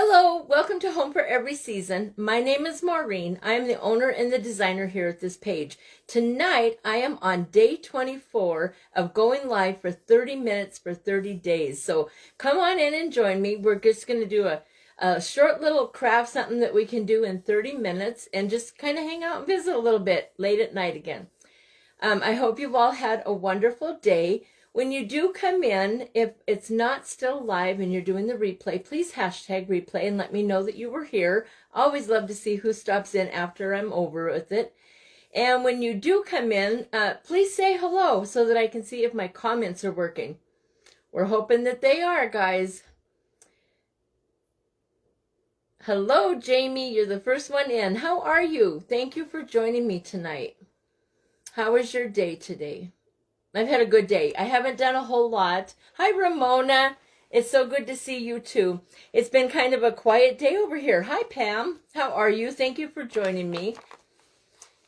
Hello, welcome to Home for Every Season. My name is Maureen. I am the owner and the designer here at this page. Tonight, I am on day 24 of going live for 30 minutes for 30 days. So come on in and join me. We're just going to do a short little craft, something that we can do in 30 minutes and just kind of hang out and visit a little bit late at night again. I hope you've all had a wonderful day. When you do come in, if it's not still live and you're doing the replay, please hashtag replay and let me know that you were here. I always love to see who stops in after I'm over with it. And when you do come in, please say hello so that I can see if my comments are working. We're hoping that they are, guys. Hello, Jamie. You're the first one in. How are you? Thank you for joining me tonight. How was your day today? I've had a good day. I haven't done a whole lot. Hi, Ramona. It's so good to see you too. It's been kind of a quiet day over here. Hi, Pam. How are you? Thank you for joining me.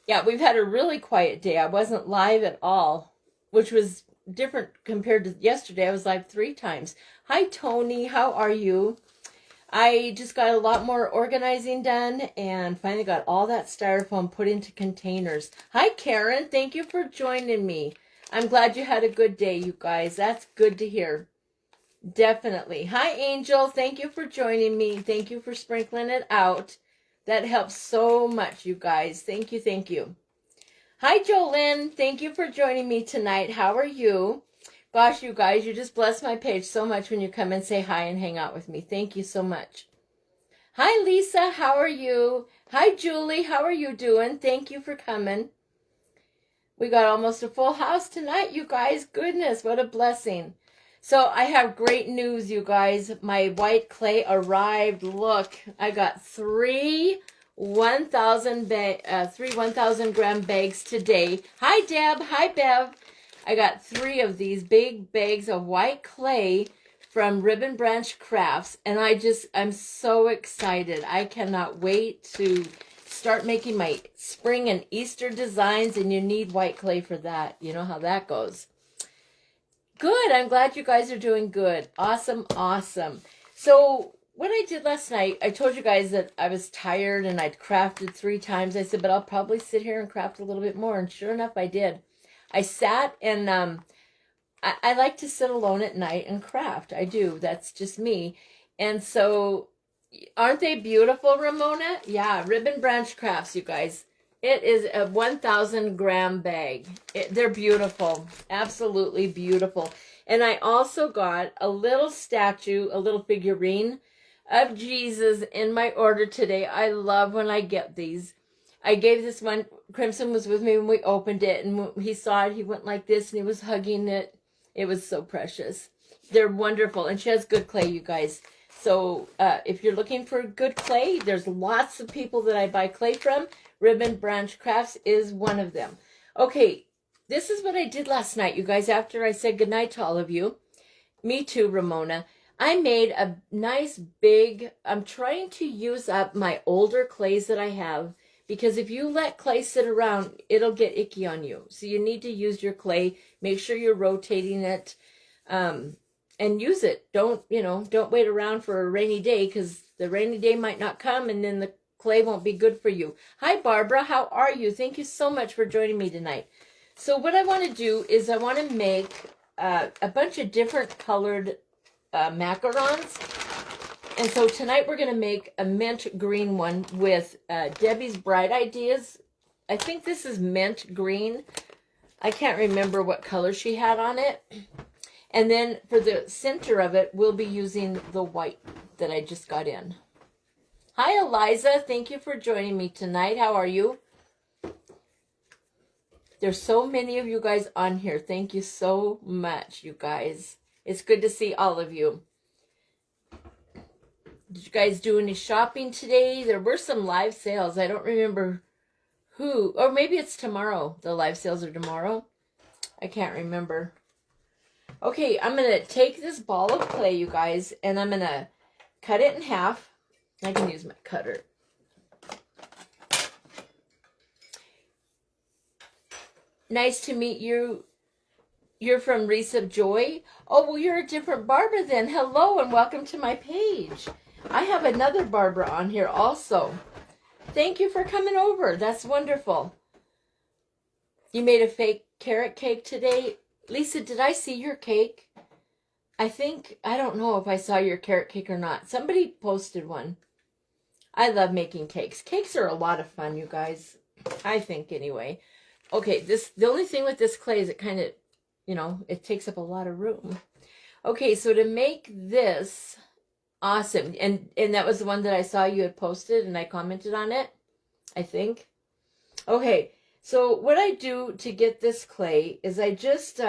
Yeah, we've had a really quiet day. I wasn't live at all, which was different compared to yesterday. I was live 3 times. Hi, Tony. How are you? I just got a lot more organizing done and finally got all that styrofoam put into containers. Hi, Karen. Thank you for joining me. I'm glad you had a good day, you guys. That's good to hear. Definitely. Hi, Angel. Thank you for joining me. Thank you for sprinkling it out. That helps so much, you guys. Thank you, thank you. Hi, Jolynn. Thank you for joining me tonight. How are you? Gosh, you guys, you just bless my page so much when you come and say hi and hang out with me. Thank you so much. Hi, Lisa. How are you? Hi, Julie. How are you doing? Thank you for coming. We got almost a full house tonight, you guys. Goodness, what a blessing. So I have great news, you guys. My white clay arrived. Look, I got 3 1,000 gram bags today. Hi, Deb. Hi, Bev. I got 3 of these big bags of white clay from Ribbon Branch Crafts. And I'm so excited. I cannot wait to start making my spring and Easter designs, and you need white clay for that. You know how that goes. Good. I'm glad you guys are doing good. Awesome, awesome. So what I did last night, I told you guys that I was tired and I'd crafted 3 times. I said, but I'll probably sit here and craft a little bit more. And sure enough, I did. I sat and I like to sit alone at night and craft. I do. That's just me. And so aren't they beautiful, Ramona? Yeah, Ribbon Branch Crafts, you guys. It is a 1,000 gram bag. They're beautiful. Absolutely beautiful. And I also got a little statue, a little figurine of Jesus in my order today. I love when I get these. I gave this one, Crimson was with me when we opened it, and when he saw it, he went like this, and he was hugging it. It was so precious. They're wonderful, and she has good clay, you guys. So if you're looking for good clay, there's lots of people that I buy clay from. Ribbon Branch Crafts is one of them. Okay, this is what I did last night, you guys, after I said goodnight to all of you. Me too, Ramona. I made a nice big, I'm trying to use up my older clays that I have, because if you let clay sit around, it'll get icky on you. So you need to use your clay. Make sure you're rotating it. And use it. Don't wait around for a rainy day, because the rainy day might not come and then the clay won't be good for you. Hi, Barbara. How are you? Thank you so much for joining me tonight. So what I want to do is I want to make a bunch of different colored macarons. And so tonight we're going to make a mint green one with Debbie's Bright Ideas. I think this is mint green. I can't remember what color she had on it. And then for the center of it, we'll be using the white that I just got in. Hi, Eliza. Thank you for joining me tonight. How are you? There's so many of you guys on here. Thank you so much, you guys. It's good to see all of you. Did you guys do any shopping today? There were some live sales. I don't remember who. Or maybe it's tomorrow. The live sales are tomorrow. I can't remember. Okay, I'm going to take this ball of clay, you guys, and I'm going to cut it in half. I can use my cutter. Nice to meet you. You're from Reese of Joy. Oh, well, you're a different Barbara then. Hello and welcome to my page. I have another Barbara on here also. Thank you for coming over. That's wonderful. You made a fake carrot cake today. Lisa, did I see your cake? I don't know if I saw your carrot cake or not. Somebody posted one. I love making cakes. Cakes are a lot of fun, you guys. I think anyway. Okay, the only thing with this clay is it kind of, it takes up a lot of room. Okay, so to make this awesome, and that was the one that I saw you had posted and I commented on it, I think. Okay, so what I do to get this clay is I just,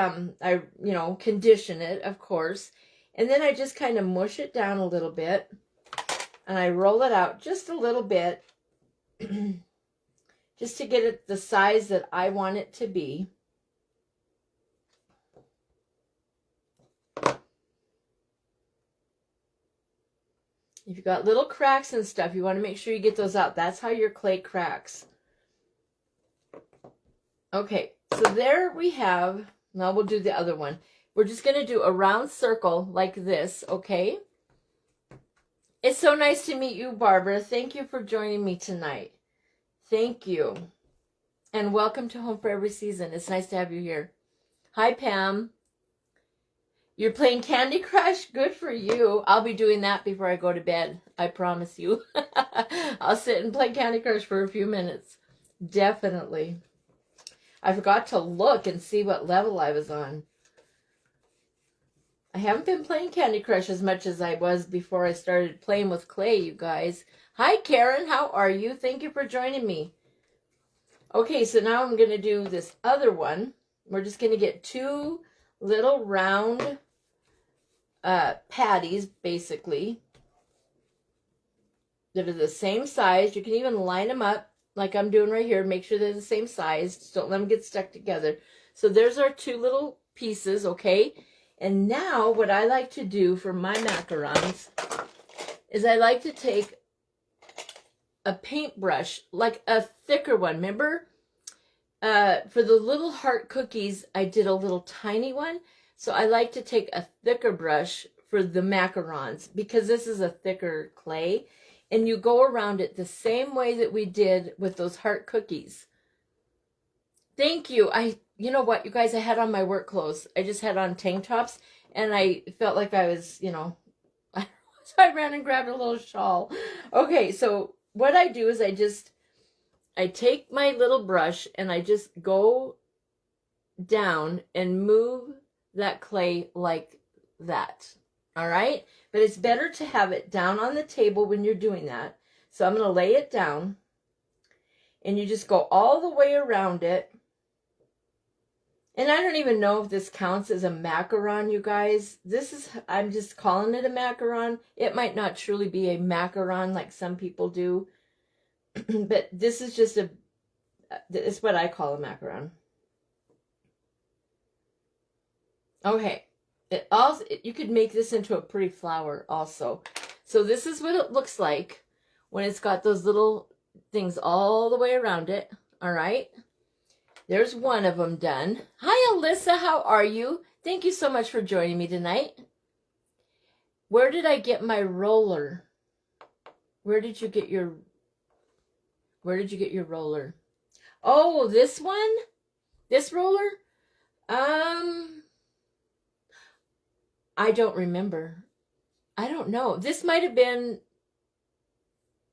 condition it, of course, and then I just kind of mush it down a little bit, and I roll it out just a little bit, just to get it the size that I want it to be. If you've got little cracks and stuff, you want to make sure you get those out. That's how your clay cracks. Okay, so there we have, now we'll do the other one. We're just going to do a round circle like this, okay? It's so nice to meet you, Barbara. Thank you for joining me tonight. Thank you. And welcome to Home for Every Season. It's nice to have you here. Hi, Pam. You're playing Candy Crush? Good for you. I'll be doing that before I go to bed. I promise you. I'll sit and play Candy Crush for a few minutes. Definitely. I forgot to look and see what level I was on. I haven't been playing Candy Crush as much as I was before I started playing with clay, you guys. Hi, Karen. How are you? Thank you for joining me. Okay, so now I'm going to do this other one. We're just going to get two little round patties, basically, that are the same size. You can even line them up like I'm doing right here. Make sure they're the same size. Just don't let them get stuck together. So there's our two little pieces, okay? And now what I like to do for my macarons is I like to take a paintbrush, like a thicker one. Remember, for the little heart cookies, I did a little tiny one. So I like to take a thicker brush for the macarons because this is a thicker clay. And you go around it the same way that we did with those heart cookies. Thank you. You know what, you guys, I had on my work clothes. I just had on tank tops, and I felt like I was, so I ran and grabbed a little shawl. Okay, so what I do is I take my little brush, and I just go down and move that clay like that. All right? But it's better to have it down on the table when you're doing that. So I'm going to lay it down, and you just go all the way around it. And I don't even know if this counts as a macaron, you guys. I'm just calling it a macaron. It might not truly be a macaron like some people do. But this is just it's what I call a macaron. Okay. You could make this into a pretty flower also. So this is what it looks like when it's got those little things all the way around it. All right. There's one of them done. Hi, Alyssa. How are you? Thank you so much for joining me tonight. Where did I get my roller? Where did you get your roller? Oh, this one? This roller? I don't remember. I don't know. This might have been,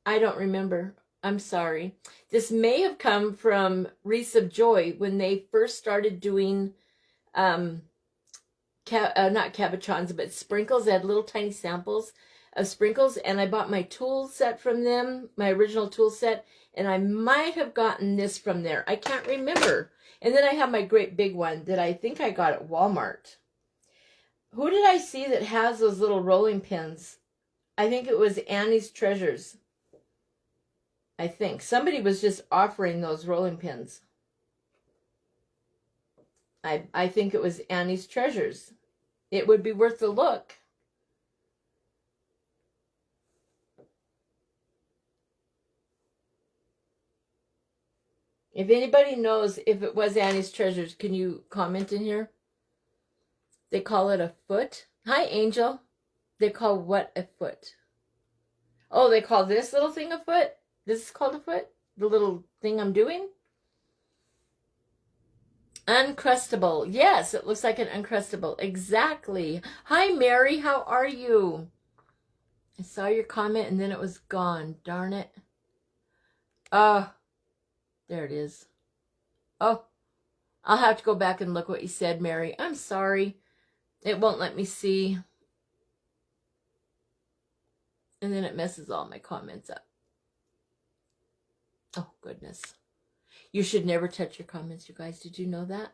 I don't remember. I'm sorry. This may have come from Wreaths of Joy when they first started doing, not cabochons, but sprinkles. They had little tiny samples of sprinkles, and I bought my tool set from them, my original tool set, and I might have gotten this from there. I can't remember. And then I have my great big one that I think I got at Walmart. Who did I see that has those little rolling pins? I think it was Annie's Treasures. I think. Somebody was just offering those rolling pins. I think it was Annie's Treasures. It would be worth a look. If anybody knows if it was Annie's Treasures, can you comment in here? They call it a foot. Hi, Angel. They call what a foot? Oh, they call this little thing a foot? This is called a foot? The little thing I'm doing? Uncrustable. Yes, it looks like an Uncrustable. Exactly. Hi, Mary. How are you? I saw your comment and then it was gone. Darn it. Oh, there it is. Oh, I'll have to go back and look what you said, Mary. I'm sorry. It won't let me see. And then it messes all my comments up. Oh, goodness. You should never touch your comments, you guys. Did you know that?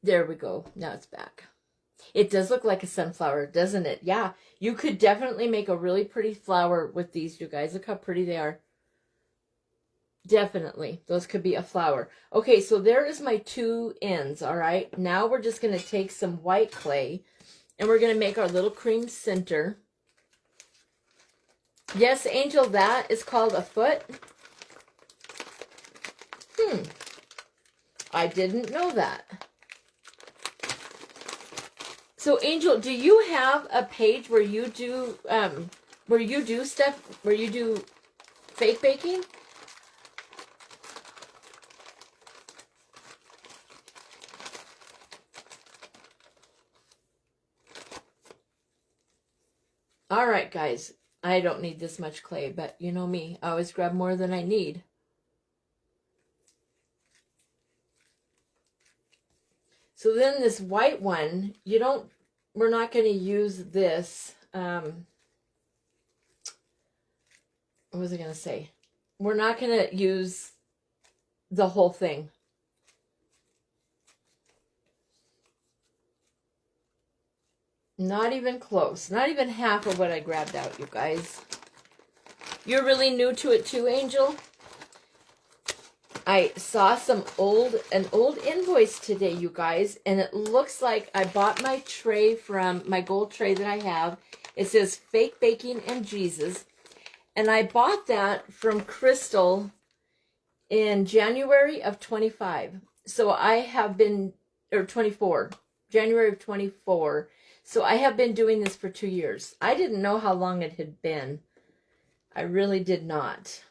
There we go. Now it's back. It does look like a sunflower, doesn't it? Yeah. You could definitely make a really pretty flower with these, you guys. Look how pretty they are. Definitely. Those could be a flower. Okay, so there is my two ends, all right? Now we're just going to take some white clay and we're going to make our little cream center. Yes, Angel, that is called a foot. I didn't know that. So, Angel, do you have a page where you do stuff, where you do fake baking? All right, guys. I don't need this much clay, but you know me. I always grab more than I need. So then this white one, we're not going to use this. What was I going to say? We're not going to use the whole thing. Not even close. Not even half of what I grabbed out, you guys. You're really new to it too, Angel? I saw an old invoice today, you guys, and it looks like I bought my tray from my gold tray that I have. It says Fake Baking and Jesus, and I bought that from Crystal in January of 25. So I have been, or 24, January of 24. So I have been doing this for 2 years. I didn't know how long it had been. I really did not.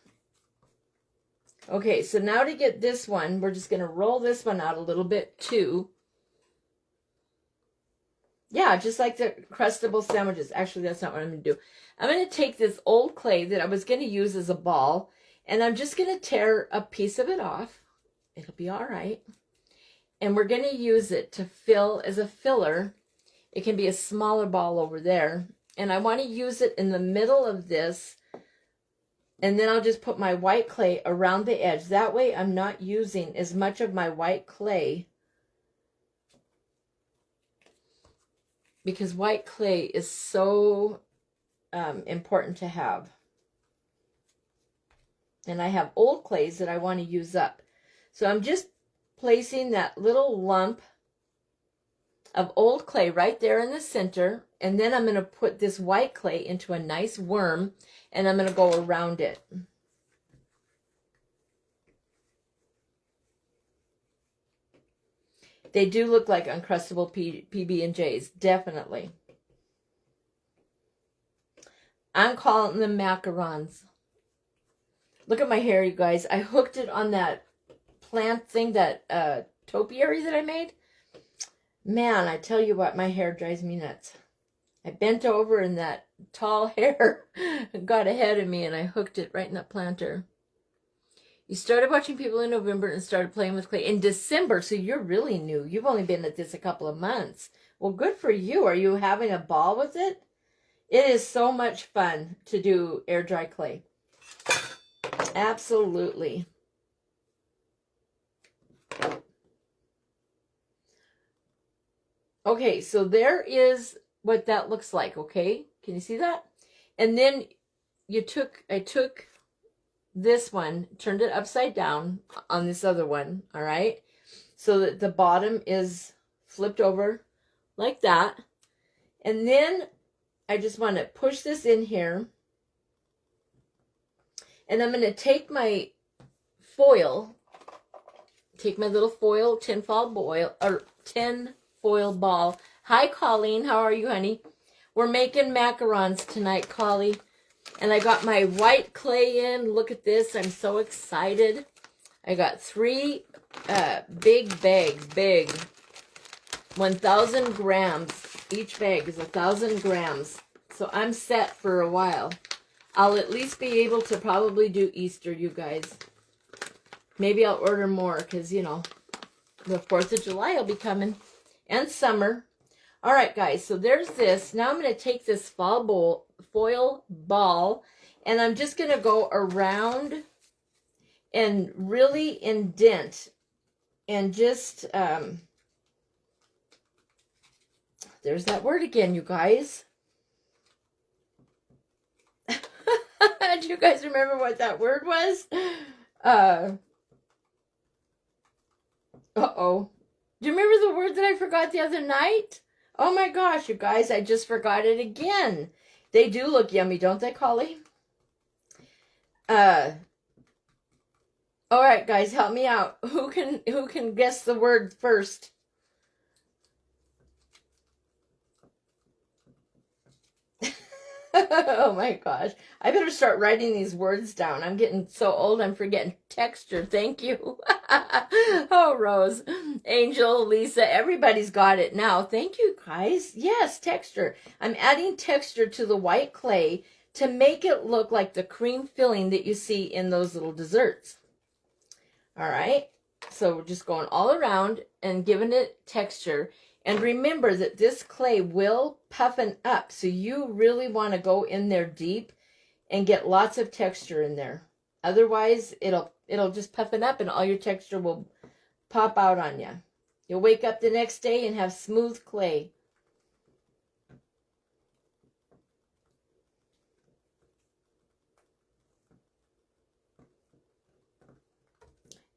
Okay, so now to get this one, we're just going to roll this one out a little bit too. Yeah, just like the Crustable sandwiches. Actually, that's not what I'm going to do. I'm going to take this old clay that I was going to use as a ball, and I'm just going to tear a piece of it off. It'll be all right. And we're going to use it to fill as a filler. It can be a smaller ball over there. And I want to use it in the middle of this. And then I'll just put my white clay around the edge. That way I'm not using as much of my white clay, because white clay is so important to have. And I have old clays that I want to use up. So I'm just placing that little lump of old clay right there in the center. And then I'm going to put this white clay into a nice worm, and I'm going to go around it. They do look like Uncrustable PB&Js, definitely. I'm calling them Macarons. Look at my hair, you guys. I hooked it on that plant thing, that topiary that I made. Man, I tell you what, my hair drives me nuts. I bent over and that tall hair got ahead of me, and I hooked it right in that planter. You started watching people in November and started playing with clay in December, so you're really new. You've only been at this a couple of months. Well, good for you. Are you having a ball with it? It is so much fun to do air dry clay. Absolutely. Okay, so there is what that looks like, okay? Can you see that? And then I took this one, turned it upside down on this other one, all right? So that the bottom is flipped over like that. And then I just want to push this in here. And I'm going to take my foil, take my little foil tinfoil ball. Hi, Colleen. How are you, honey? We're making macarons tonight, Collie. And I got my white clay in. Look at this. I'm so excited. I got 3 big bags, big 1,000 grams. Each bag is 1,000 grams. So I'm set for a while. I'll at least be able to probably do Easter, you guys. Maybe I'll order more because, you know, the 4th of July will be coming. And summer. All right, guys. So there's this. Now I'm going to take this foil ball. And I'm just going to go around and really indent. And just, there's that word again, you guys. Do you guys remember what that word was? Uh-oh. Do you remember the word that I forgot the other night? Oh my gosh, you guys, I just forgot it again. They do look yummy, don't they, Collie? All right, guys, help me out. Who can guess the word first? Oh my gosh. I better start writing these words down. I'm getting so old I'm forgetting texture. Thank you. Oh, Rose, Angel, Lisa, everybody's got it now. Thank you, guys. Yes, texture. I'm adding texture to the white clay to make it look like the cream filling that you see in those little desserts. All right. So we're just going all around and giving it texture. And remember that this clay will puffen up. So you really want to go in there deep and get lots of texture in there. Otherwise, it'll just puffen up and all your texture will pop out on you. You'll wake up the next day and have smooth clay.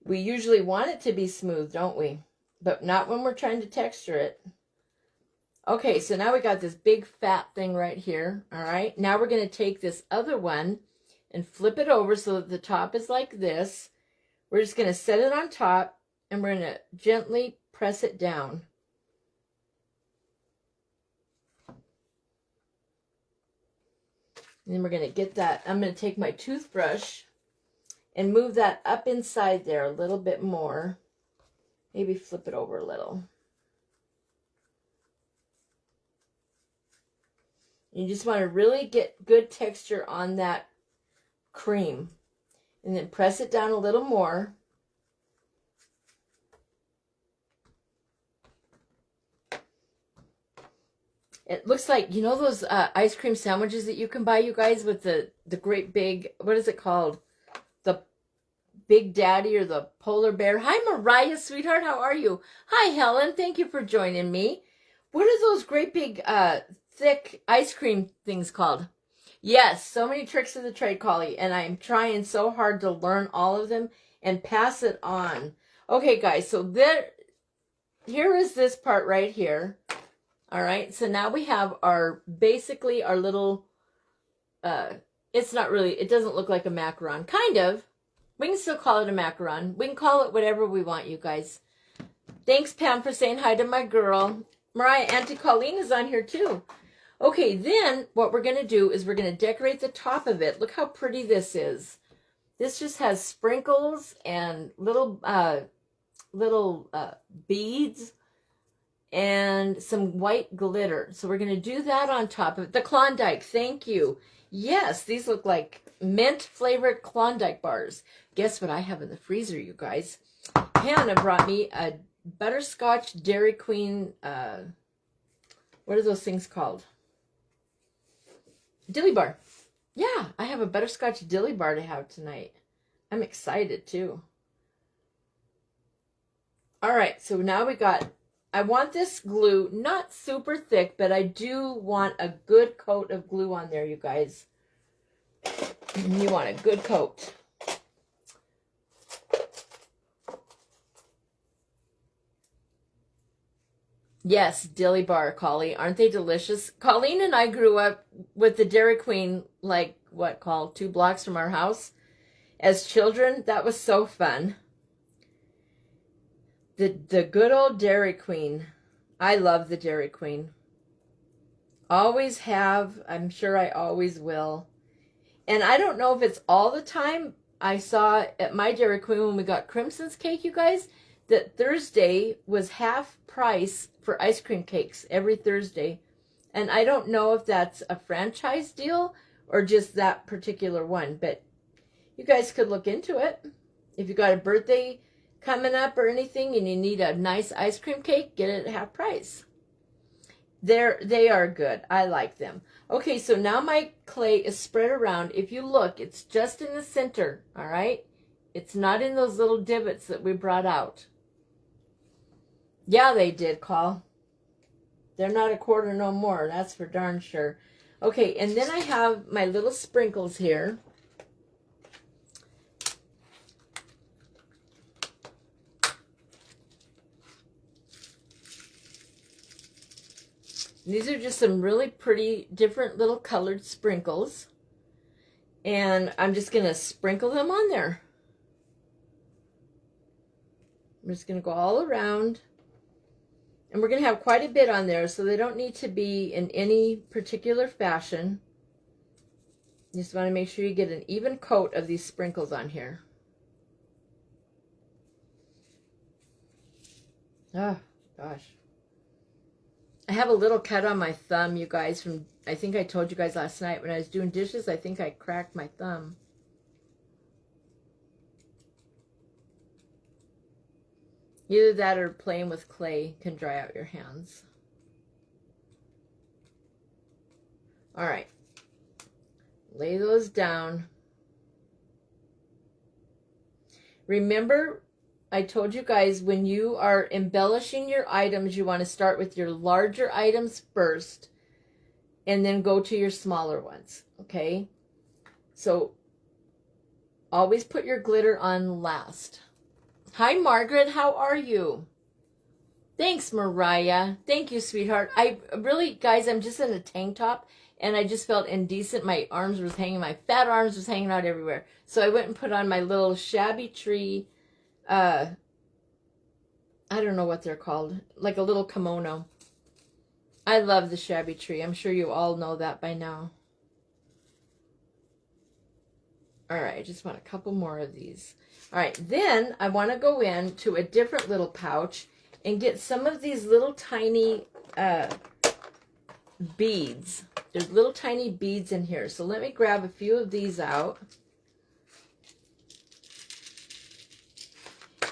We usually want it to be smooth, don't we? But not when we're trying to texture it. Okay, so now we got this big fat thing right here. All right, now we're going to take this other one and flip it over so that the top is like this. We're just going to set it on top and we're going to gently press it down. And then we're going to get that. I'm going to take my toothbrush and move that up inside there a little bit more. Maybe flip it over a little. You just want to really get good texture on that cream. And then press it down a little more. It looks like, you know those ice cream sandwiches that you can buy, you guys, with the great big, what is it called? The Big Daddy or the Polar Bear. Hi, Mariah, sweetheart. How are you? Hi, Helen. Thank you for joining me. What are those great big, thick ice cream things called? Yes, so many tricks of the trade, Collie, and I'm trying so hard to learn all of them and pass it on. Okay, guys, so here is this part right here. All right, so now we have basically our little, it's not really, it doesn't look like a macaron. Kind of. We can still call it a macaron. We can call it whatever we want, you guys. Thanks, Pam, for saying hi to my girl. Mariah, Auntie Colleen is on here too. Okay, then what we're going to do is we're going to decorate the top of it. Look how pretty this is. This just has sprinkles and little beads and some white glitter. So we're going to do that on top of it. The Klondike, thank you. Yes, these look like mint flavored Klondike bars. Guess what I have in the freezer, you guys? Hannah brought me a butterscotch Dairy Queen, what are those things called? Dilly bar. Yeah, I have a butterscotch dilly bar to have tonight. I'm excited too. All right, so now we got, I want this glue not super thick, but I do want a good coat of glue on there, you guys. You want a good coat. Yes, Dilly Bar, Collie. Aren't they delicious? Colleen and I grew up with the Dairy Queen, like, what, called 2 blocks from our house. As children, that was so fun. The good old Dairy Queen. I love the Dairy Queen. Always have. I'm sure I always will. And I don't know if it's all the time. I saw at my Dairy Queen when we got Crimson's cake, you guys, that Thursday was half price for ice cream cakes every Thursday. And I don't know if that's a franchise deal or just that particular one, but you guys could look into it. If you got a birthday coming up or anything and you need a nice ice cream cake, get it at half price. They are good. I like them. Okay, so now my clay is spread around. If you look, it's just in the center, all right? It's not in those little divots that we brought out. Yeah, they did, Call. They're not a quarter no more. That's for darn sure. Okay, and then I have my little sprinkles here. These are just some really pretty different little colored sprinkles. And I'm just going to sprinkle them on there. I'm just going to go all around. And we're going to have quite a bit on there, so they don't need to be in any particular fashion. You just want to make sure you get an even coat of these sprinkles on here. Oh, gosh. I have a little cut on my thumb, you guys, from, I think I told you guys last night when I was doing dishes, I think I cracked my thumb. Either that or playing with clay can dry out your hands. All right. Lay those down. Remember, I told you guys when you are embellishing your items, you want to start with your larger items first and then go to your smaller ones, okay? So always put your glitter on last. Hi, Margaret. How are you? Thanks, Mariah. Thank you, sweetheart. I really, guys, I'm just in a tank top, and I just felt indecent. My arms was hanging, my fat arms was hanging out everywhere. So I went and put on my little shabby tree, I don't know what they're called, like a little kimono. I love the shabby tree. I'm sure you all know that by now. All right, I just want a couple more of these. All right, then I want to go into a different little pouch and get some of these little tiny beads. There's little tiny beads in here. So let me grab a few of these out.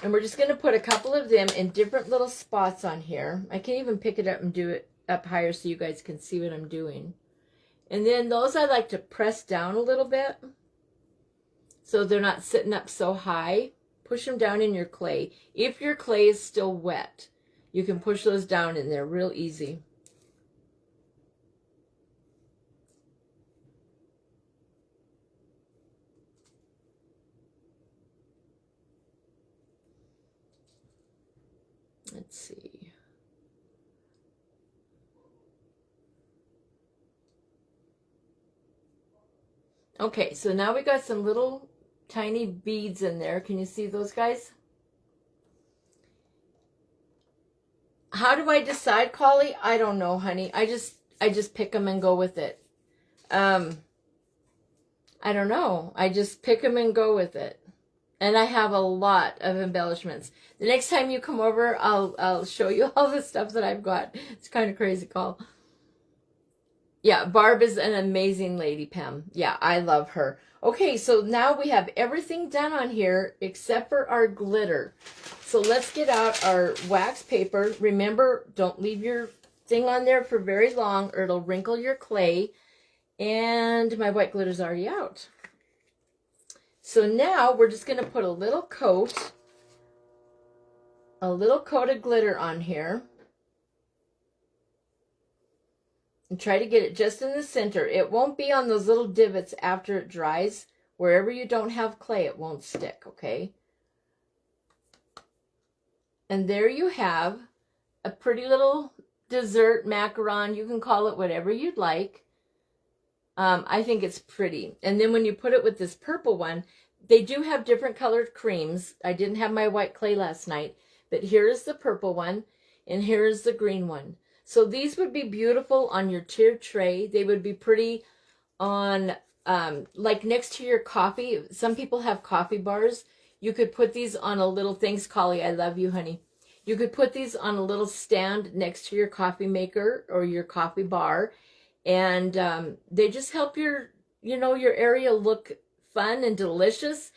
And we're just going to put a couple of them in different little spots on here. I can even pick it up and do it up higher so you guys can see what I'm doing. And then those I like to press down a little bit, so they're not sitting up so high. Push them down in your clay. If your clay is still wet, you can push those down in there real easy. Let's see. Okay, so now we got some little tiny beads in there. Can you see those, guys? How do I decide, Collie? I don't know, honey. I just pick them and go with it. I don't know. I just pick them and go with it. And I have a lot of embellishments. The next time you come over, I'll show you all the stuff that I've got. It's kind of crazy, Call. Yeah, Barb is an amazing lady, Pam. Yeah, I love her. Okay, so now we have everything done on here except for our glitter. So let's get out our wax paper. Remember, don't leave your thing on there for very long or it'll wrinkle your clay. And my white glitter's already out. So now we're just going to put a little coat of glitter on here. And try to get it just in the center. It won't be on those little divots after it dries. Wherever you don't have clay, it won't stick, okay? And there you have a pretty little dessert macaron. You can call it whatever you'd like. I think it's pretty. And then when you put it with this purple one, they do have different colored creams. I didn't have my white clay last night, but here is the purple one, and here is the green one. So these would be beautiful on your tiered tray. They would be pretty on like next to your coffee. Some people have coffee bars. You could put these on a little, thanks Collie, I love you honey. You could put these on a little stand next to your coffee maker or your coffee bar, and they just help your, you know, your area look fun and delicious,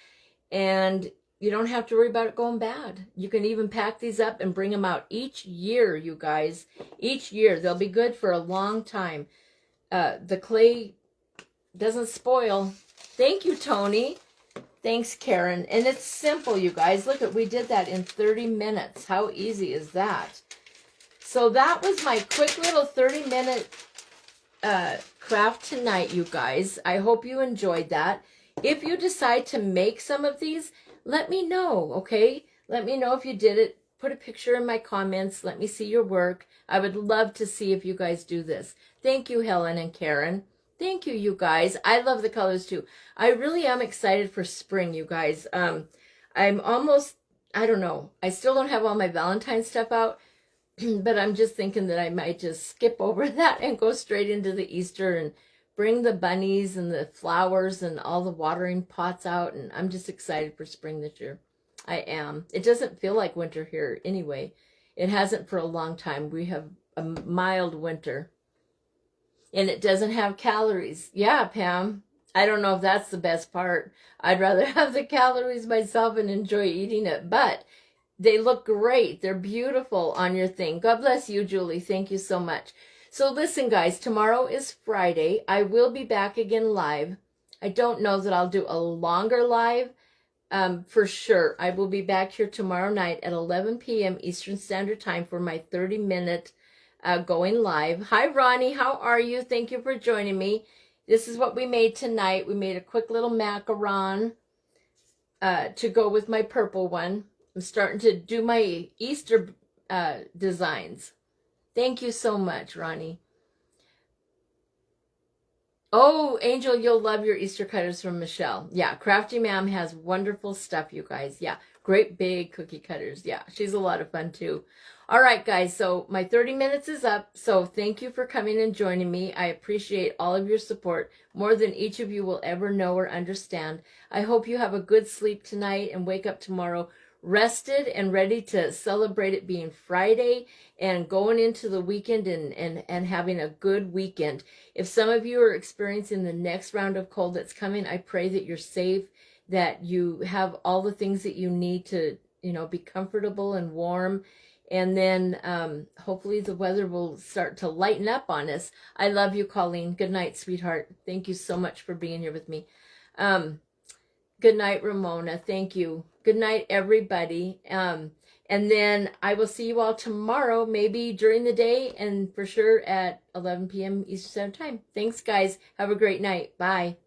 and you don't have to worry about it going bad. You can even pack these up and bring them out each year, you guys. Each year. They'll be good for a long time. The clay doesn't spoil. Thank you, Tony. Thanks, Karen. And it's simple, you guys. Look at, we did that in 30 minutes. How easy is that? So that was my quick little 30-minute craft tonight, you guys. I hope you enjoyed that. If you decide to make some of these, let me know, okay? Let me know if you did it. Put a picture in my comments. Let me see your work. I would love to see if you guys do this. Thank you, Helen and Karen. Thank you, you guys. I love the colors too. I really am excited for spring, you guys. I'm almost, I don't know. I still don't have all my Valentine stuff out, but I'm just thinking that I might just skip over that and go straight into the Easter and bring the bunnies and the flowers and all the watering pots out. And I'm just excited for spring this year. I am. It doesn't feel like winter here anyway. It hasn't for a long time. We have a mild winter. And it doesn't have calories. Yeah, Pam. I don't know if that's the best part. I'd rather have the calories myself and enjoy eating it. But they look great. They're beautiful on your thing. God bless you, Julie. Thank you so much. So listen, guys. Tomorrow is Friday. I will be back again live. I don't know that I'll do a longer live. For sure. I will be back here tomorrow night at 11 p.m. Eastern Standard Time for my 30-minute going live. Hi, Ronnie. How are you? Thank you for joining me. This is what we made tonight. We made a quick little macaron to go with my purple one. I'm starting to do my Easter designs. Thank you so much, Ronnie. Oh, Angel, you'll love your Easter cutters from Michelle. Yeah, Crafty Ma'am has wonderful stuff, you guys. Yeah, great big cookie cutters. Yeah, she's a lot of fun too. All right, guys, so my 30 minutes is up. So thank you for coming and joining me. I appreciate all of your support, more than each of you will ever know or understand. I hope you have a good sleep tonight and wake up tomorrow rested and ready to celebrate it being Friday and going into the weekend and having a good weekend. If some of you are experiencing the next round of cold that's coming, I pray that you're safe, that you have all the things that you need to, you know, be comfortable and warm. And then hopefully the weather will start to lighten up on us. I love you, Colleen. Good night, sweetheart. Thank you so much for being here with me. Good night, Ramona. Thank you. Good night, everybody. And then I will see you all tomorrow, maybe during the day, and for sure at 11 p.m. Eastern Standard Time. Thanks, guys. Have a great night. Bye.